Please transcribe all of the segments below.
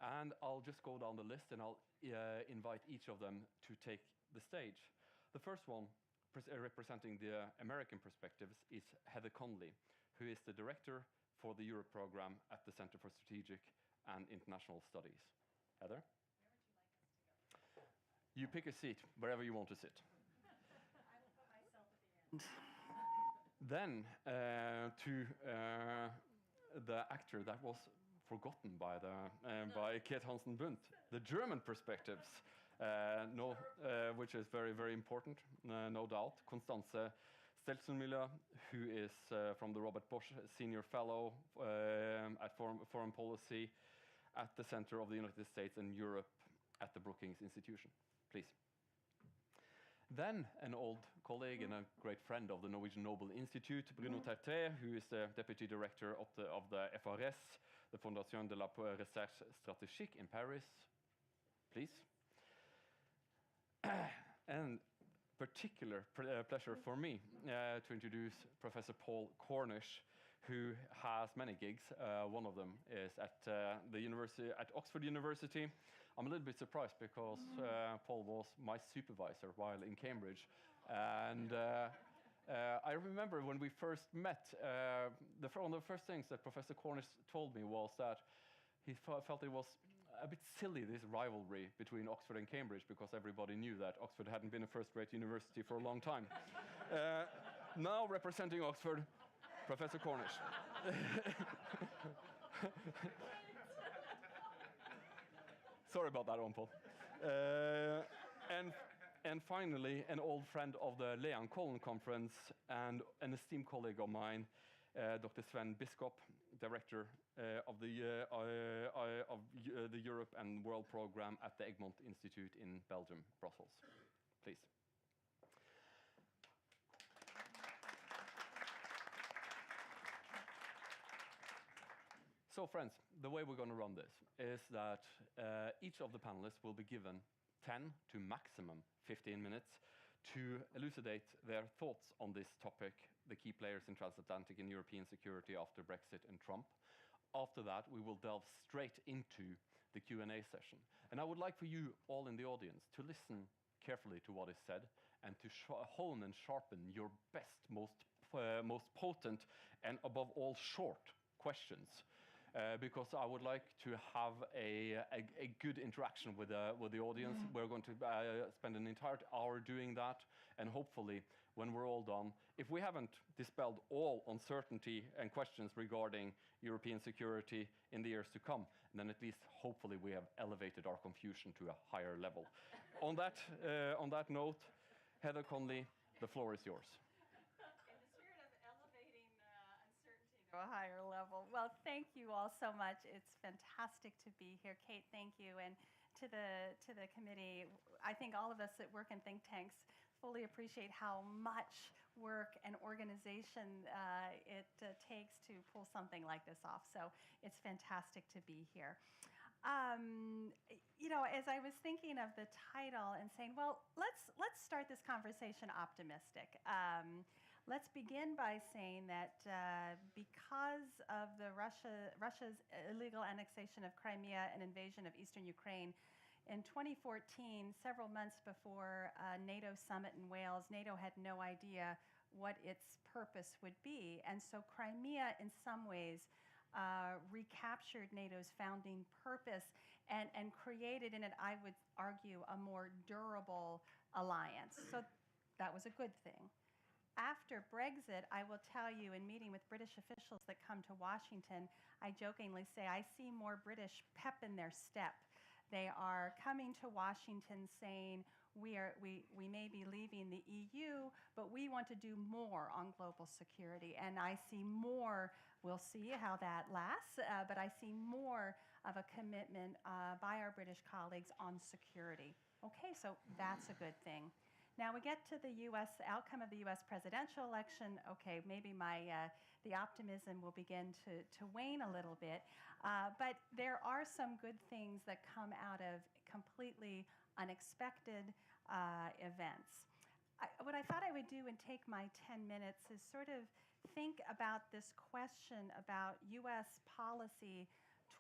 And I'll just go down the list and I'll invite each of them to take the stage. The first one, representing the American perspectives, is Heather Conley, who is the director for the Europe program at the Center for Strategic and International Studies. Heather? Where would you like us to go? You pick a seat, wherever you want to sit. I will put myself at the end. Then to the actor that was forgotten by Kate Hansen-Bundt, the German perspectives, which is very, very important, no doubt. Constanze Stelzenmüller, who is from the Robert Bosch Senior Fellow at Foreign Policy at the Center of the United States and Europe at the Brookings Institution. Please. Then an old colleague and a great friend of the Norwegian Nobel Institute, Bruno Terté, who is the deputy director of the FRS, the Fondation de la Recherche Stratégique in Paris. Please. And particular pleasure for me to introduce Professor Paul Cornish, who has many gigs. One of them is at Oxford University. I'm a little bit surprised because Paul was my supervisor while in Cambridge, and I remember when we first met, one of the first things that Professor Cornish told me was that he felt it was a bit silly, this rivalry between Oxford and Cambridge, because everybody knew that Oxford hadn't been a first-rate university for a long time. Now representing Oxford, Professor Cornish. Sorry about that one, Paul. And finally, an old friend of the Leangkollen Conference and an esteemed colleague of mine, Dr. Sven Biskop, director of the Europe and World Program at the Egmont Institute in Belgium, Brussels. Please. So, friends, the way we're going to run this is that each of the panelists will be given 10 to maximum 15 minutes to elucidate their thoughts on this topic, the key players in transatlantic and European security after Brexit and Trump. After that, we will delve straight into the Q&A session. And I would like for you all in the audience to listen carefully to what is said and to hone and sharpen your best, most potent, and above all, short questions. Because I would like to have a good interaction with the audience. We're going to spend an entire hour doing that, and hopefully, when we're all done, if we haven't dispelled all uncertainty and questions regarding European security in the years to come, then at least, hopefully, we have elevated our confusion to a higher level. On that note, Heather Conley, the floor is yours. A higher level. Well, thank you all so much. It's fantastic to be here. Kate, thank you. And to the committee, I think all of us that work in think tanks fully appreciate how much work and organization it takes to pull something like this off. So it's fantastic to be here. You know, as I was thinking of the title and saying, well, let's start this conversation optimistic. Let's begin by saying that because of the Russia's illegal annexation of Crimea and invasion of eastern Ukraine, in 2014, several months before a NATO summit in Wales, NATO had no idea what its purpose would be. And so Crimea, in some ways, recaptured NATO's founding purpose and created in it, I would argue, a more durable alliance. So that was a good thing. After Brexit, I will tell you, in meeting with British officials that come to Washington, I jokingly say, I see more British pep in their step. They are coming to Washington saying, we may be leaving the EU, but we want to do more on global security. And I see more, we'll see how that lasts, but I see more of a commitment by our British colleagues on security. Okay, so that's a good thing. Now we get to the U.S. outcome of the U.S. presidential election. Okay, maybe the optimism will begin to wane a little bit, but there are some good things that come out of completely unexpected events. What I thought I would do and take my 10 minutes is sort of think about this question about U.S. policy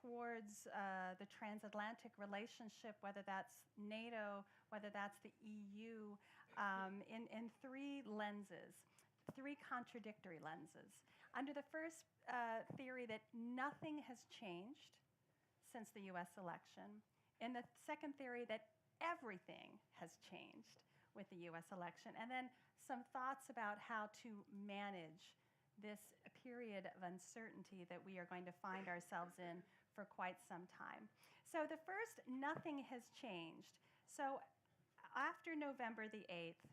towards the transatlantic relationship, whether that's NATO, whether that's the EU, in three lenses, three contradictory lenses. Under the first theory that nothing has changed since the US election, in the second theory that everything has changed with the US election, and then some thoughts about how to manage this period of uncertainty that we are going to find ourselves in for quite some time. So the first, nothing has changed. So after November the 8th,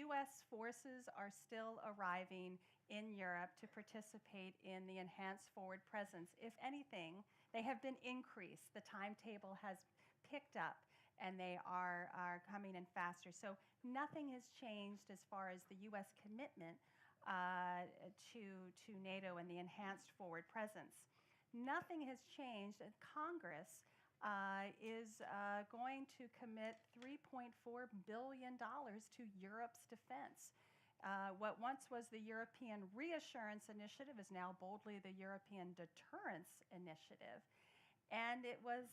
US forces are still arriving in Europe to participate in the enhanced forward presence. If anything, they have been increased. The timetable has picked up, and they are coming in faster. So nothing has changed as far as the US commitment to NATO and the enhanced forward presence. Nothing has changed. Congress is going to commit $3.4 billion to Europe's defense. What once was the European Reassurance Initiative is now boldly the European Deterrence Initiative. And it was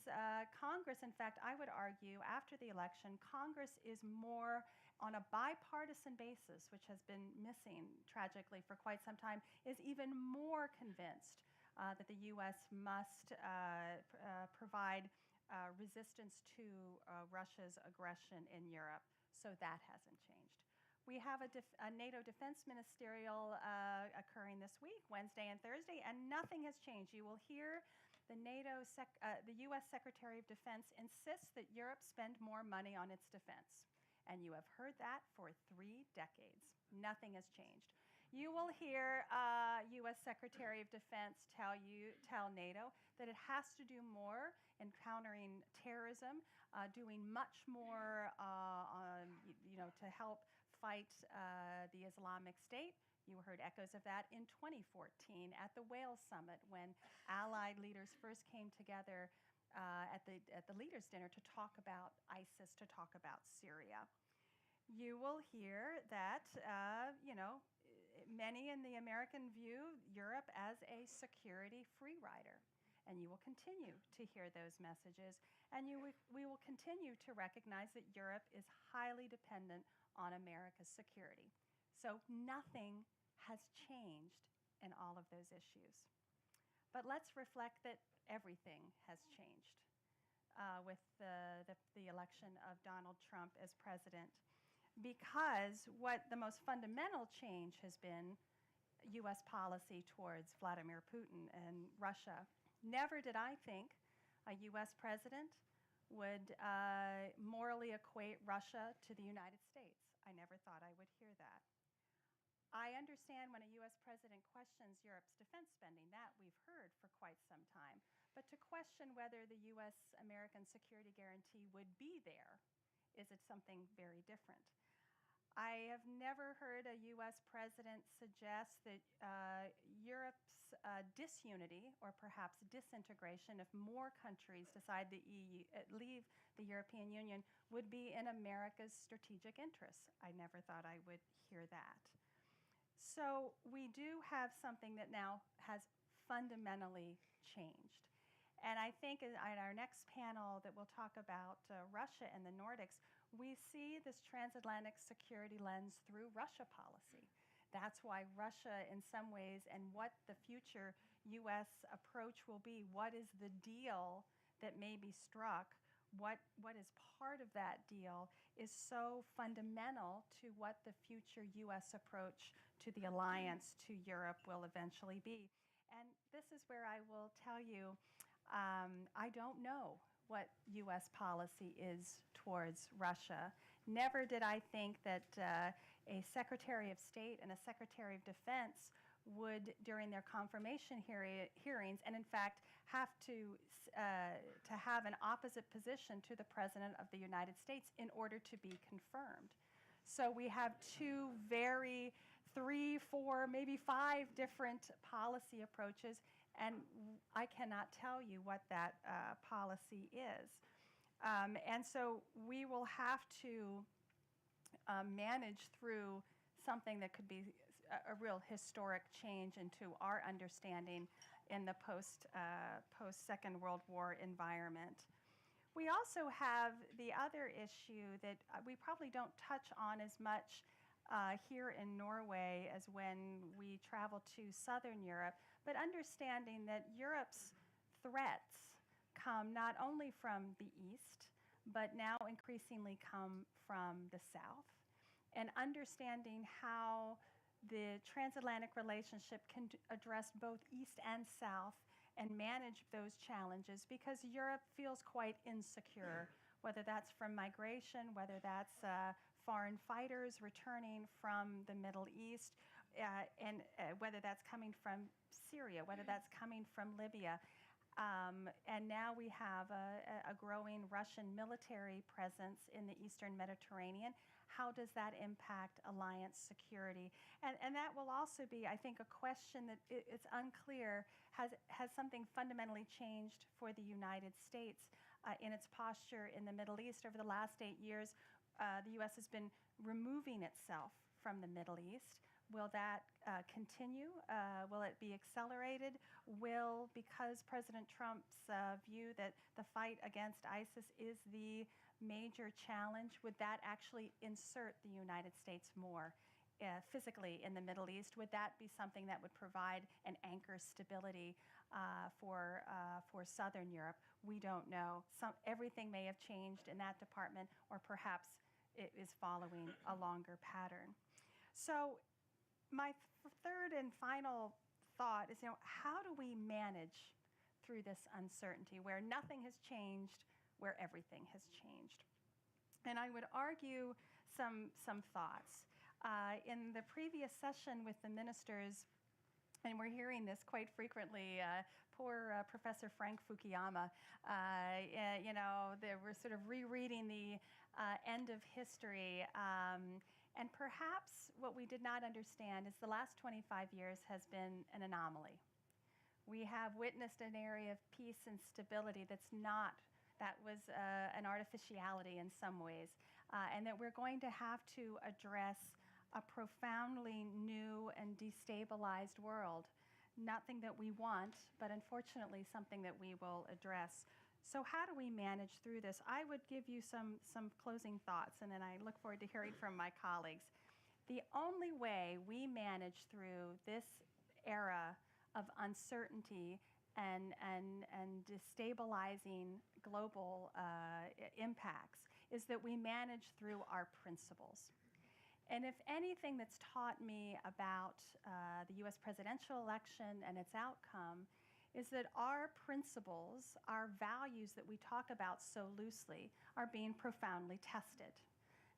Congress, in fact, I would argue, after the election, Congress is more on a bipartisan basis, which has been missing tragically for quite some time, is even more convinced that the U.S. must provide resistance to Russia's aggression in Europe. So that hasn't changed. We have a NATO Defense Ministerial occurring this week, Wednesday and Thursday, and nothing has changed. You will hear the U.S. Secretary of Defense insists that Europe spend more money on its defense. And you have heard that for 3 decades. Nothing has changed. You will hear U.S. Secretary of Defense tell NATO that it has to do more in countering terrorism, doing much more to help fight the Islamic State. You heard echoes of that in 2014 at the Wales Summit, when allied leaders first came together at the leaders' dinner to talk about ISIS, to talk about Syria. You will hear that, many in the American view Europe as a security free rider. And you will continue to hear those messages. And we will continue to recognize that Europe is highly dependent on America's security. So nothing has changed in all of those issues. But let's reflect that everything has changed with the election of Donald Trump as president, because what the most fundamental change has been U.S. policy towards Vladimir Putin and Russia. Never did I think a U.S. president would morally equate Russia to the United States. I never thought I would hear that. I understand when a U.S. president questions Europe's defense spending, that we've heard for quite some time. But to question whether the U.S.-American security guarantee would be there is it something very different. I have never heard a U.S. president suggest that Europe's disunity, or perhaps disintegration, if more countries decide to leave the European Union, would be in America's strategic interests. I never thought I would hear that. So we do have something that now has fundamentally changed. And I think in our next panel that we'll talk about Russia and the Nordics, we see this transatlantic security lens through Russia policy. That's why Russia, in some ways, and what the future U.S. approach will be, what is the deal that may be struck, what is part of that deal, is so fundamental to what the future U.S. approach to the alliance, to Europe, will eventually be. And this is where I will tell you, I don't know what U.S. policy is towards Russia. Never did I think that a Secretary of State and a Secretary of Defense would, during their confirmation hearings, and in fact have to have an opposite position to the President of the United States in order to be confirmed. So we have three, four, maybe 5 different policy approaches, and I cannot tell you what that policy is. And so we will have to manage through something that could be a real historic change into our understanding in the post-Second World War environment. We also have the other issue that we probably don't touch on as much here in Norway as when we travel to Southern Europe, but understanding that Europe's threats come not only from the East, but now increasingly come from the South, and understanding how the transatlantic relationship can address both East and South and manage those challenges, because Europe feels quite insecure, whether that's from migration, whether that's foreign fighters returning from the Middle East, and whether that's coming from Syria, whether that's coming from Libya. And now we have a growing Russian military presence in the Eastern Mediterranean. How does that impact alliance security? And that will also be, I think, a question that it's unclear. Has something fundamentally changed for the United States in its posture in the Middle East? Over the last 8 years, the U.S. has been removing itself from the Middle East. Will that continue? Will it be accelerated? Because President Trump's view that the fight against ISIS is the major challenge, would that actually insert the United States more physically in the Middle East? Would that be something that would provide an anchor stability for Southern Europe? We don't know. Everything may have changed in that department, or perhaps it is following a longer pattern. So my third and final thought is, how do we manage through this uncertainty where nothing has changed, where everything has changed? And I would argue some thoughts. In the previous session with the ministers, and we're hearing this quite frequently, poor Professor Frank Fukuyama, they were sort of rereading the end of history. And perhaps what we did not understand is the last 25 years has been an anomaly. We have witnessed an area of peace and stability that was an artificiality in some ways, and that we're going to have to address a profoundly new and destabilized world. Nothing that we want, but unfortunately something that we will address. So how do we manage through this? I would give you some closing thoughts, and then I look forward to hearing from my colleagues. The only way we manage through this era of uncertainty and destabilizing global impacts is that we manage through our principles. And if anything that's taught me about the U.S. presidential election and its outcome is that our principles, our values that we talk about so loosely, are being profoundly tested.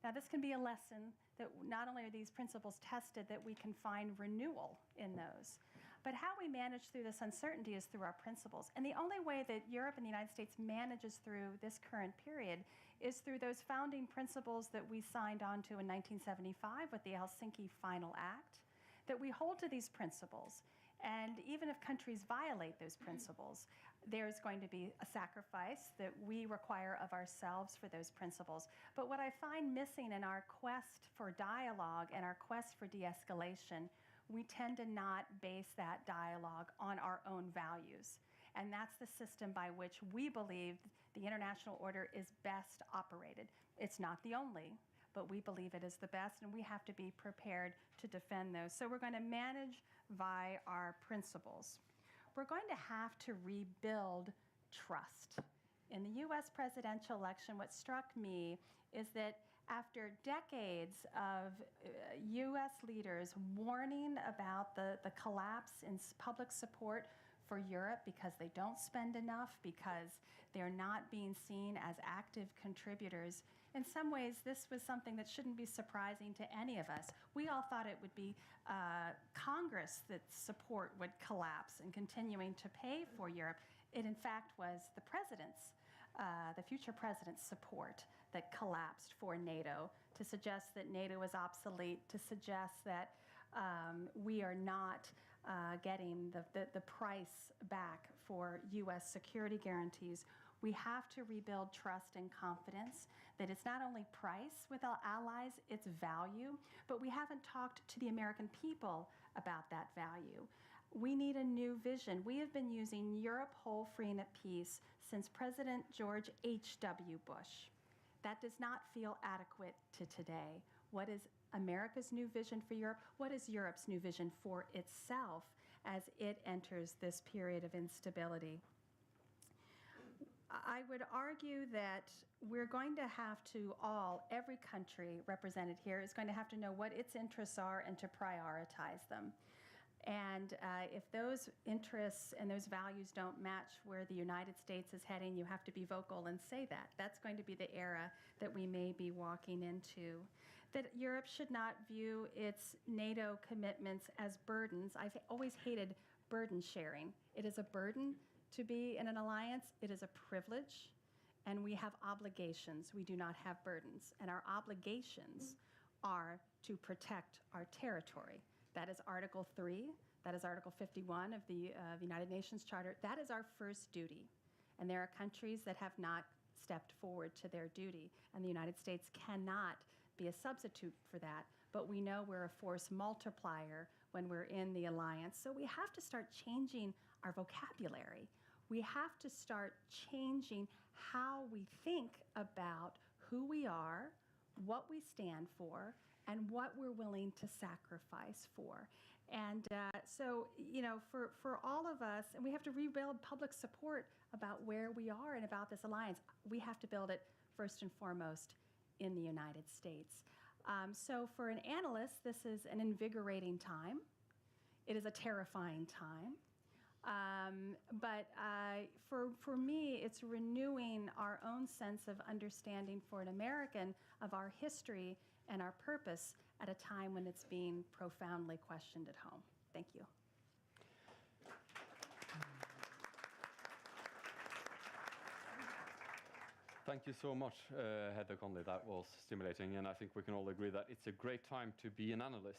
Now, this can be a lesson that not only are these principles tested, that we can find renewal in those, but how we manage through this uncertainty is through our principles. And the only way that Europe and the United States manages through this current period is through those founding principles that we signed on to in 1975 with the Helsinki Final Act, that we hold to these principles. And even if countries violate those principles, there's going to be a sacrifice that we require of ourselves for those principles. But what I find missing in our quest for dialogue and our quest for de-escalation, we tend to not base that dialogue on our own values. And that's the system by which we believe the international order is best operated. It's not the only, but we believe it is the best, and we have to be prepared to defend those. So we're going to manage by our principles. We're going to have to rebuild trust. In the U.S. presidential election, what struck me is that after decades of U.S. leaders warning about the collapse in public support for Europe because they don't spend enough, because they're not being seen as active contributors, in some ways this was something that shouldn't be surprising to any of us. We all thought it would be Congress that support would collapse and continuing to pay for Europe. It in fact was the president's, the future president's support that collapsed for NATO, to suggest that NATO is obsolete, to suggest that we are not getting the price back for U.S. security guarantees. We have to rebuild trust and confidence that it's not only price with our allies, it's value, but we haven't talked to the American people about that value. We need a new vision. We have been using Europe whole, free, and at peace since President George H.W. Bush. That does not feel adequate to today. What is America's new vision for Europe? What is Europe's new vision for itself as it enters this period of instability? I would argue that we're going to have to every country represented here is going to have to know what its interests are and to prioritize them. And if those interests and those values don't match where the United States is heading, you have to be vocal and say that. That's going to be the era that we may be walking into. That Europe should not view its NATO commitments as burdens. I've always hated burden sharing. It is a burden to be in an alliance. It is a privilege, and we have obligations. We do not have burdens. And our obligations are to protect our territory. That is Article 3. That is Article 51 of the United Nations Charter. That is our first duty. And there are countries that have not stepped forward to their duty. And the United States cannot be a substitute for that. But we know we're a force multiplier when we're in the alliance. So we have to start changing our vocabulary. We have to start changing how we think about who we are, what we stand for, and what we're willing to sacrifice for. And so, for all of us, and we have to rebuild public support about where we are and about this alliance. We have to build it first and foremost in the United States. So for an analyst, this is an invigorating time. It is a terrifying time. But for me, it's renewing our own sense of understanding for an American of our history and our purpose at a time when it's being profoundly questioned at home. Thank you. Thank you so much, Heather Conley. That was stimulating, and I think we can all agree that it's a great time to be an analyst.